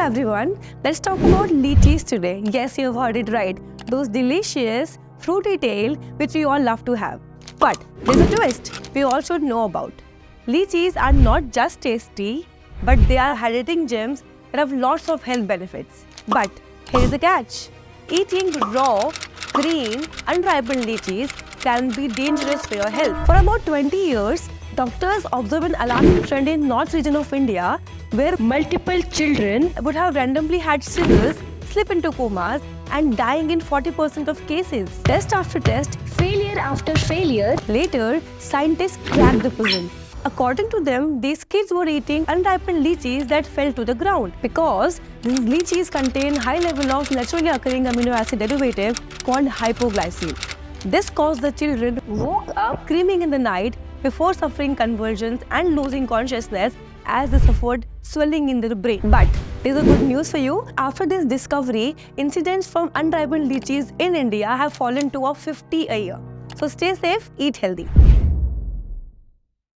everyone, let's talk about lychees today. Yes, you've heard it right. Those delicious, fruity tail which we all love to have. But there's a twist we all should know about. Lychees are not just tasty, but they are hydrating gems that have lots of health benefits. But here's the catch. Eating raw, green, unripened lychees can be dangerous for your health. For about 20 years, doctors observed an alarming trend in north region of India where multiple children would have randomly had seizures, slip into comas and dying in 40% of cases. Test after test, failure after failure. Later, scientists cracked the puzzle. According to them, these kids were eating unripened lychees that fell to the ground because these lychees contain high level of naturally occurring amino acid derivative called hypoglycemia. This caused the children woke up screaming in the night before suffering convulsions and losing consciousness as they suffered swelling in their brain. But there's a good news for you. After this discovery, incidents from unripened lychees in India have fallen to 50 a year. So stay safe, eat healthy.